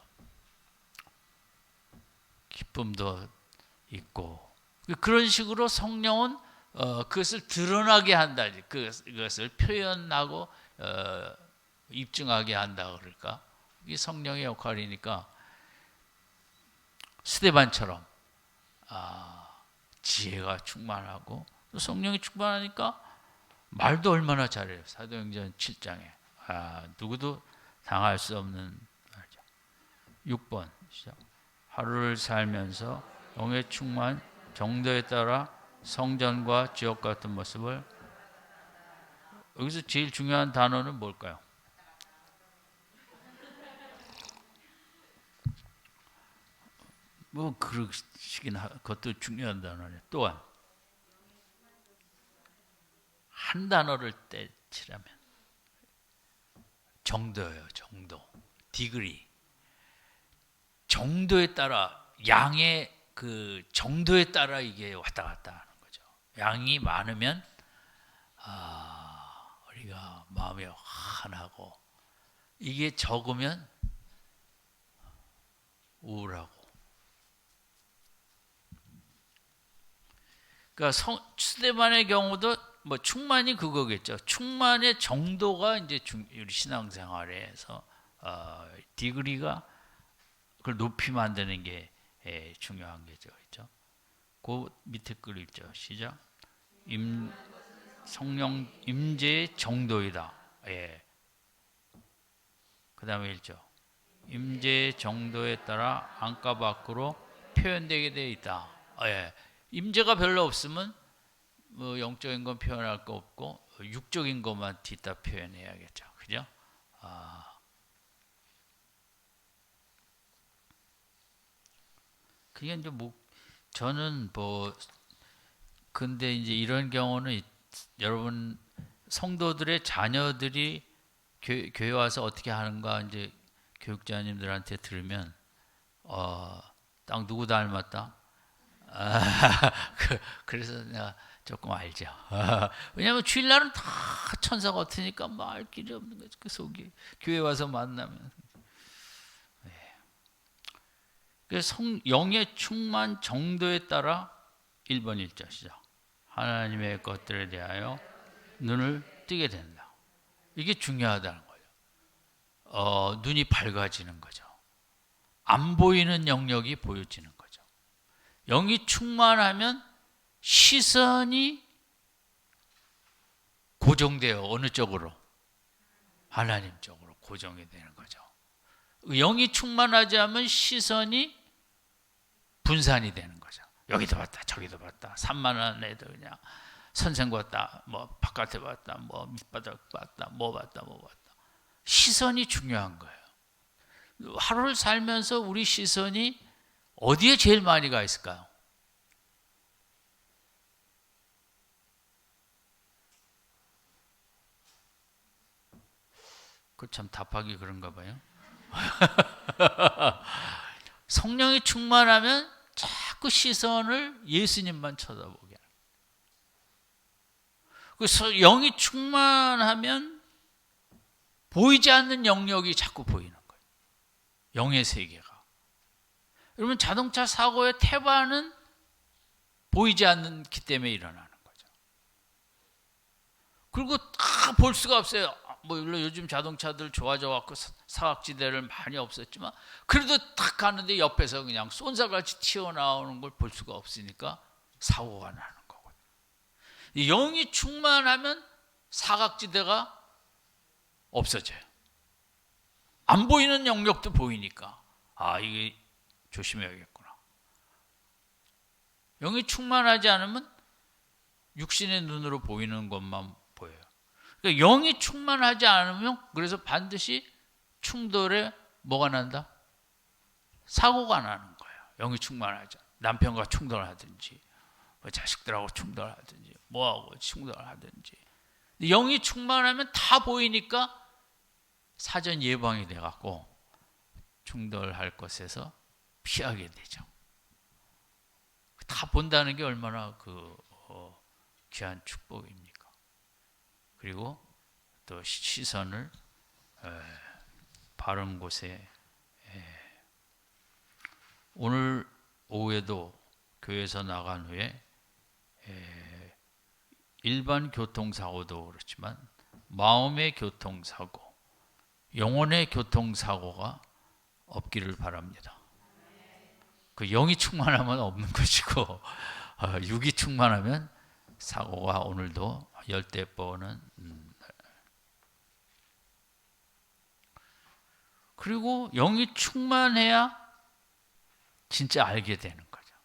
기쁨도 있고, 그런 식으로 성령은 그것을 드러나게 한다. 그것을 표현하고 입증하게 한다 그럴까? 이게 성령의 역할이니까, 스데반처럼 지혜가 충만하고, 또 성령이 충만하니까 말도 얼마나 잘해요. 사도행전 7장에 누구도 당할 수 없는 말이죠. 6번 시작. 하루를 살면서 영의 충만 정도에 따라 성전과 지옥 같은 모습을. 여기서 제일 중요한 단어는 뭘까요? 뭐 그러시긴 그것도 중요한 단어네. 또한 한 단어를 떼치라면 정도예요. 정도. 디그리. 정도에 따라, 양의 그 정도에 따라 이게 왔다 갔다 하는 거죠. 양이 많으면 우리가 마음이 환하고, 이게 적으면 우울하고. 그러니까 스데반의 경우도 뭐 충만이 그거겠죠. 충만의 정도가 이제 우리 신앙생활에서 디그리가 그걸 높이 만드는 게 중요한 거죠. 그렇죠? 그 밑에 글 있죠. 시작. 성령 임재의 정도이다. 예. 그 다음에 읽죠. 임재의 정도에 따라 안과 밖으로 표현되게 되어 있다. 예. 임재가 별로 없으면 뭐 영적인 건 표현할 거 없고 육적인 것만 뒤따 표현해야겠죠. 그죠? 그게 이제 뭐 저는 뭐 근데 이제 이런 경우는 여러분 성도들의 자녀들이 교회 와서 어떻게 하는가 이제 교육자님들한테 들으면 딱 누구 닮았다? 그래서 내가 조금 알죠. 왜냐하면 주일날은 다 천사 같으니까 말 길이 없는 거죠. 그 속이 교회 와서 만나면. 그래서 영의 충만 정도에 따라 1번 1절 시작. 하나님의 것들에 대하여 눈을 뜨게 된다. 이게 중요하다는 거예요. 눈이 밝아지는 거죠. 안 보이는 영역이 보여지는 거죠. 영이 충만하면 시선이 고정돼요. 어느 쪽으로? 하나님 쪽으로 고정이 되는 거죠. 영이 충만하지 않으면 시선이 분산이 되는 거죠. 여기도 봤다, 저기도 봤다. 산만한 애들 그냥 선생 봤다, 뭐 바깥에 봤다, 뭐 밑바닥 봤다, 뭐 봤다, 뭐 봤다. 시선이 중요한 거예요. 하루를 살면서 우리 시선이 어디에 제일 많이 가 있을까요? 그 참 답하기 그런가 봐요. 성령이 충만하면 자꾸 시선을 예수님만 쳐다보게 하는. 그래서 영이 충만하면 보이지 않는 영역이 자꾸 보이는 거예요. 영의 세계가. 여러분 자동차 사고의 태반은 보이지 않기 때문에 일어나는 거죠. 그리고 다 볼 수가 없어요. 뭐 요즘 자동차들 좋아져 갖고 사각지대를 많이 없었지만 그래도 딱 가는데 옆에서 그냥 쏜살같이 튀어나오는 걸 볼 수가 없으니까 사고가 나는 거거든요. 영이 충만하면 사각지대가 없어져요. 안 보이는 영역도 보이니까 이게 조심해야겠구나. 영이 충만하지 않으면 육신의 눈으로 보이는 것만 보여요. 그러니까 영이 충만하지 않으면 그래서 반드시 충돌에 뭐가 난다? 사고가 나는 거예요. 영이 충만하지 않으면. 남편과 충돌하든지 자식들하고 충돌하든지 뭐하고 충돌하든지. 영이 충만하면 다 보이니까 사전 예방이 돼갖고 충돌할 것에서 피하게 되죠. 다 본다는 게 얼마나 귀한 축복입니까? 그리고 또 시선을 바른 곳에. 오늘 오후에도 교회에서 나간 후에 일반 교통사고도 그렇지만 마음의 교통사고, 영혼의 교통사고가 없기를 바랍니다. 그 영이 충만하면 없는 것이고 육이 충만하면 사고가 오늘도 열대 뻔은. 그리고 영이 충만해야 진짜 알게 되는 거죠.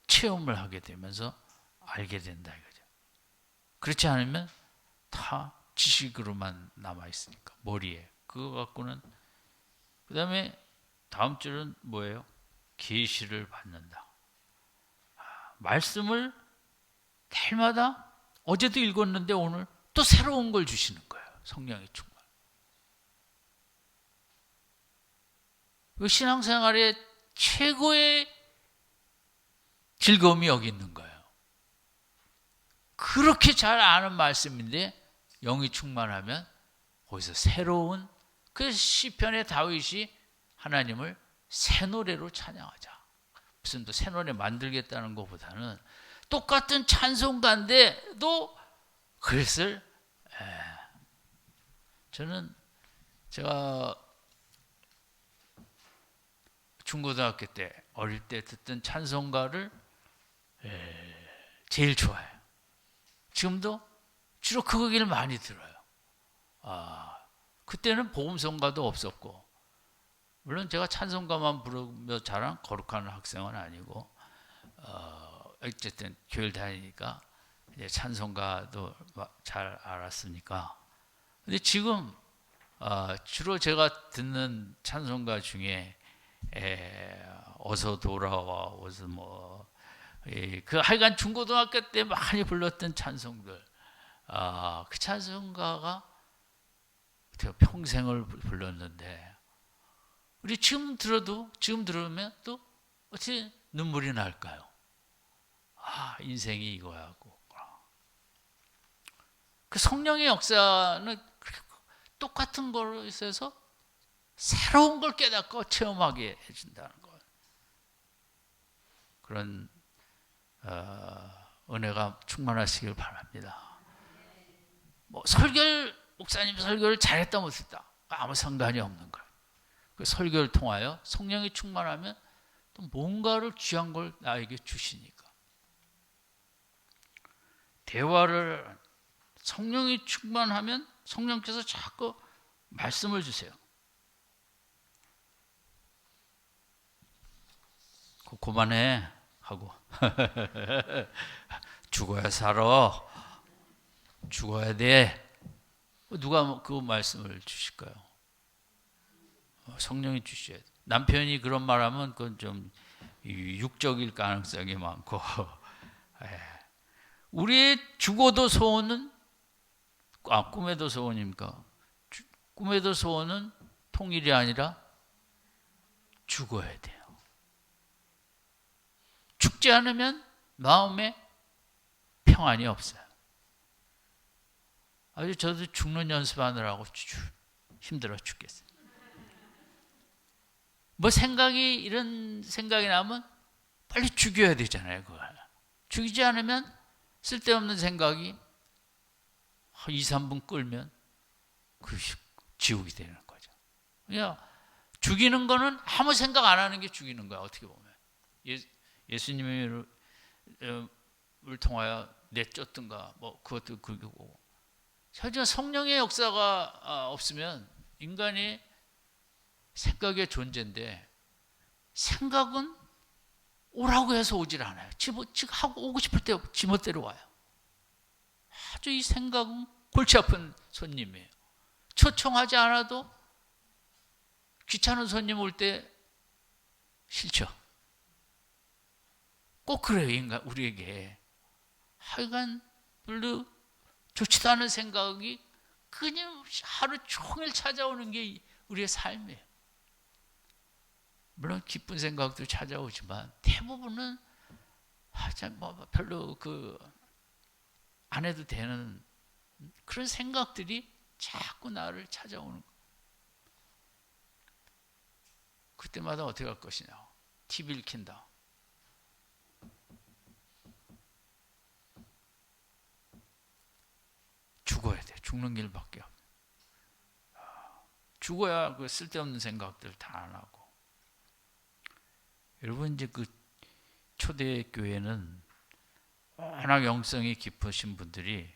체험을 하게 되면서 알게 된다 이거죠. 그렇지 않으면 다 지식으로만 남아 있으니까 머리에 그거 갖고는. 그 다음에 다음 줄은 뭐예요? 계시를 받는다. 말씀을 날마다 어제도 읽었는데 오늘 또 새로운 걸 주시는 거예요. 성령의 충만. 신앙생활의 최고의 즐거움이 여기 있는 거예요. 그렇게 잘 아는 말씀인데 영이 충만하면 거기서 새로운, 그 시편의 다윗이 하나님을 새 노래로 찬양하자. 무슨 또 새 노래 만들겠다는 것보다는 똑같은 찬송가인데도 그것을, 저는 제가 중고등학교 때 어릴 때 듣던 찬송가를 제일 좋아해요. 지금도 주로 그 곡을 많이 들어요. 그때는 복음성가도 없었고, 물론 제가 찬송가만 부르며 자란 거룩한 학생은 아니고, 어쨌든 교회를 다니니까 이제 찬송가도 잘 알았으니까. 근데 지금 주로 제가 듣는 찬송가 중에 어서 돌아와, 어서 그 하여간 중고등학교 때 많이 불렀던 찬송들, 그 찬송가가 제가 평생을 불렀는데, 우리 지금 들으면 또 어떻게 눈물이 날까요? 인생이 이거야 하고. 그 성령의 역사는 똑같은 걸로 있어서 새로운 걸 깨닫고 체험하게 해준다는 것. 그런 은혜가 충만하시길 바랍니다. 목사님 설교를 잘했다 못했다 아무 상관이 없는 거예요. 그 설교를 통하여 성령이 충만하면 또 뭔가를 귀한 걸 나에게 주시니까. 대화를 성령이 충만하면 성령께서 자꾸 말씀을 주세요. 그만해 하고 죽어야 살아, 죽어야 돼. 누가 그 말씀을 주실까요? 성령이 주셔야 돼. 남편이 그런 말하면 그건 좀 육적일 가능성이 많고, 우리의 죽어도 소원은, 꿈에도 소원입니까? 꿈에도 소원은 통일이 아니라 죽어야 돼요. 죽지 않으면 마음에 평안이 없어요. 저도 죽는 연습하느라고 힘들어 죽겠어요. 이런 생각이 나면 빨리 죽여야 되잖아요, 그걸. 죽이지 않으면 쓸데없는 생각이 2, 3분 끌면 그것이 지옥이 되는 거죠. 그냥 죽이는 거는 아무 생각 안 하는 게 죽이는 거야, 어떻게 보면. 예수님을 통하여 내쫓든가, 그것도 그거고. 하지만 성령의 역사가 없으면 인간이 생각의 존재인데, 생각은 오라고 해서 오질 않아요. 지금 하고 오고 싶을 때 지멋대로 와요. 아주 이 생각은 골치 아픈 손님이에요. 초청하지 않아도 귀찮은 손님 올 때 싫죠. 꼭 그래요, 우리에게. 하여간 별로 좋지도 않은 생각이 그냥 하루 종일 찾아오는 게 우리의 삶이에요. 물론 기쁜 생각도 찾아오지만 대부분은 별로 안 해도 되는 그런 생각들이 자꾸 나를 찾아오는 거예요. 그때마다 어떻게 할 것이냐. TV를 켠다. 죽어야 돼. 죽는 길밖에 없어. 죽어야 그 쓸데없는 생각들 다 안 하고. 여러분, 이제 그 초대 교회는 워낙 영성이 깊으신 분들이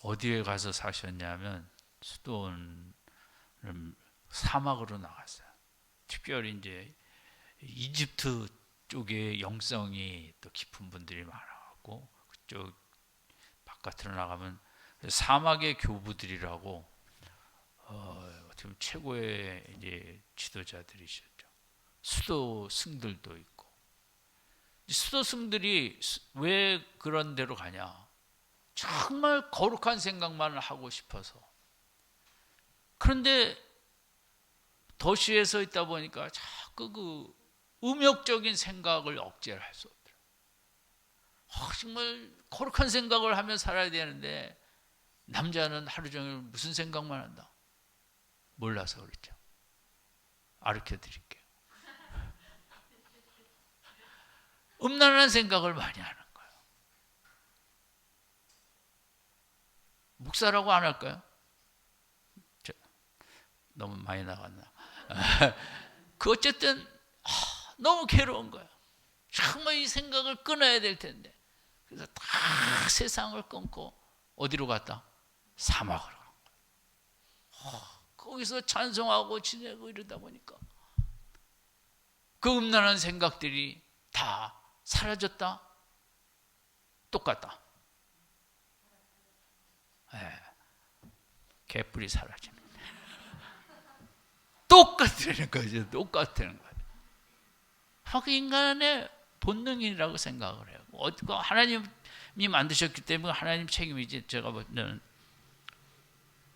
어디에 가서 사셨냐면 수도원 사막으로 나갔어요. 특별히 이제 이집트 쪽에 영성이 또 깊은 분들이 많아갖고 그쪽 바깥으로 나가면 사막의 교부들이라고 지금 최고의 이제 지도자들이셨죠. 수도 승들도 있고. 수도 승들이 왜 그런 데로 가냐? 정말 거룩한 생각만을 하고 싶어서. 그런데 도시에 서 있다 보니까 자꾸 그 음욕적인 생각을 억제를 할 수 없더라고요. 정말 거룩한 생각을 하며 살아야 되는데 남자는 하루 종일 무슨 생각만 한다? 몰라서 그렇죠. 가르쳐 드릴게요. 음란한 생각을 많이 하는 거예요. 목사라고 안 할까요? 너무 많이 나갔나? 그 어쨌든 너무 괴로운 거예요. 정말 이 생각을 끊어야 될 텐데. 그래서 다 세상을 끊고 어디로 갔다? 사막으로 간 거예요. 거기서 찬송하고 지내고 이러다 보니까 그 음란한 생각들이 다 사라졌다? 똑같다. 네. 개뿔이 사라집니다. 똑같다는 거죠. 똑같다는 거예요. 인간의 본능이라고 생각을 해요. 하나님이 만드셨기 때문에 하나님 책임이지 제가 보는.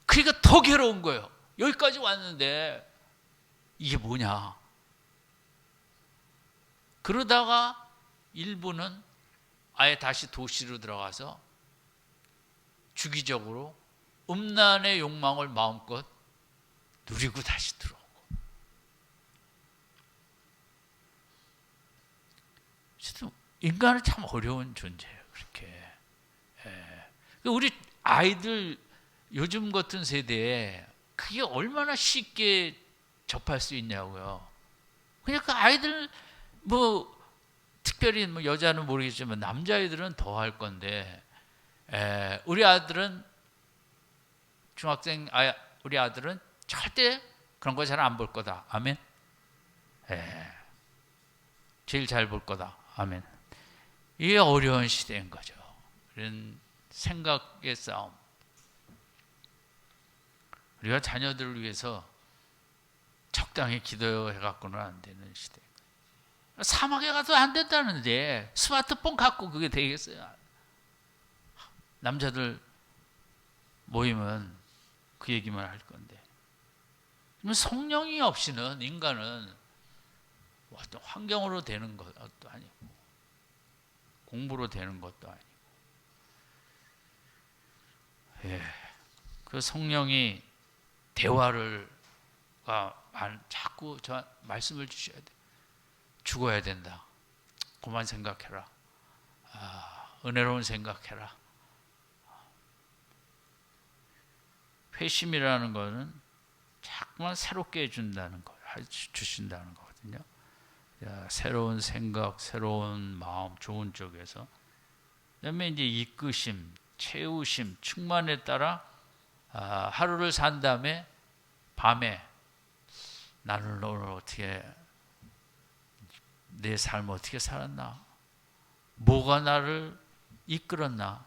그러니까 더 괴로운 거예요. 여기까지 왔는데 이게 뭐냐. 그러다가 일부는 아예 다시 도시로 들어가서 주기적으로 음란의 욕망을 마음껏 누리고 다시 들어오고. 인간은 참 어려운 존재예요. 그렇게. 우리 아이들 요즘 같은 세대에 그게 얼마나 쉽게 접할 수 있냐고요. 그러니까 아이들 특별히 여자는 모르겠지만 남자아이들은 더 할 건데 우리 아들은 우리 아들은 절대 그런 거 잘 안 볼 거다. 아멘. 제일 잘 볼 거다. 아멘. 이게 어려운 시대인 거죠. 이런 생각의 싸움. 우리가 자녀들을 위해서 적당히 기도해갖고는 안 되는 시대. 사막에 가도 안 된다는데 스마트폰 갖고 그게 되겠어요? 남자들 모이면 그 얘기만 할 건데. 성령이 없이는 인간은 어떤 환경으로 되는 것도 아니고 공부로 되는 것도 아니고. 그 성령이 대화를 자꾸 저 말씀을 주셔야 돼. 죽어야 된다. 그만 생각해라. 은혜로운 생각해라. 회심이라는 거는 자꾸만 새롭게 해준다는 거, 주신다는 거거든요. 새로운 생각, 새로운 마음, 좋은 쪽에서. 그다음에 이제 이끄심, 채우심, 충만에 따라 하루를 산 다음에 밤에 나는 오늘 어떻게 내 삶 어떻게 살았나? 뭐가 나를 이끌었나?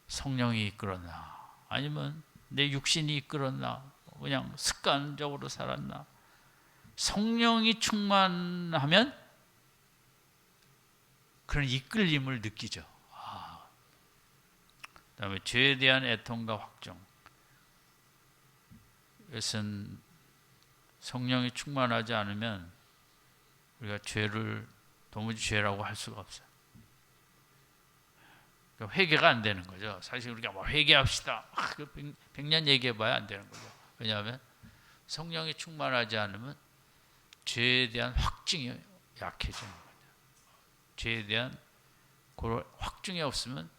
성령이 이끌었나? 아니면 내 육신이 이끌었나? 그냥 습관적으로 살았나? 성령이 충만하면 그런 이끌림을 느끼죠. 그다음에 죄에 대한 애통과 확정. 이것은 성령이 충만하지 않으면 우리가 죄를 도무지 죄라고 할 수가 없어요. 그러니까 회개가 안 되는 거죠. 사실 우리가 회개합시다. 100년 얘기해봐야 안 되는 거죠. 왜냐하면 성령이 충만하지 않으면 죄에 대한 확증이 약해지는 거죠. 죄에 대한 그런 확증이 없으면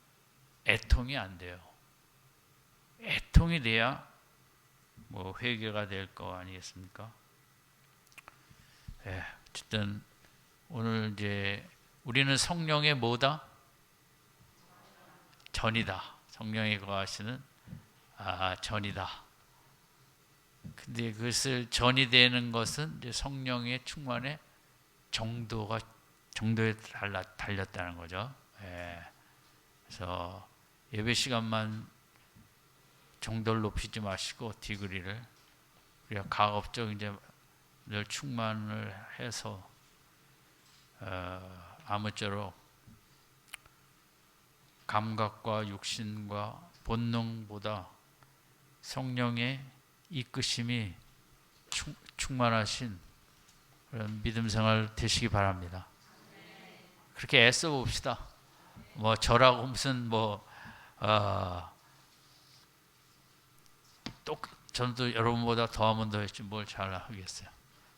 애통이 안 돼요. 애통이 돼야 회개가 될 거 아니겠습니까? 어쨌든 오늘 이제 우리는 성령의 뭐다? 전이다. 성령이 거하시는 전이다. 근데 그것을 전이 되는 것은 이제 성령의 충만의 정도에 달렸다는 거죠. 예. 그래서 예배 시간만 정도를 높이지 마시고 디그리를 우리가 가급적 이제 늘 충만을 해서 아무쪼록 감각과 육신과 본능보다 성령의 이끄심이 충만하신 그런 믿음 생활 되시기 바랍니다. 그렇게 애써 봅시다. 뭐 저라고 무슨 저도 여러분보다 더하면 더했지 뭘 잘하겠어요.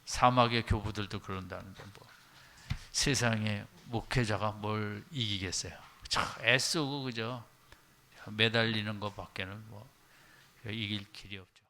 사막의 교부들도 그런다는데 세상에 목회자가 뭘 이기겠어요. 참 애쓰고 그죠? 매달리는 것밖에는 이길 길이 없죠.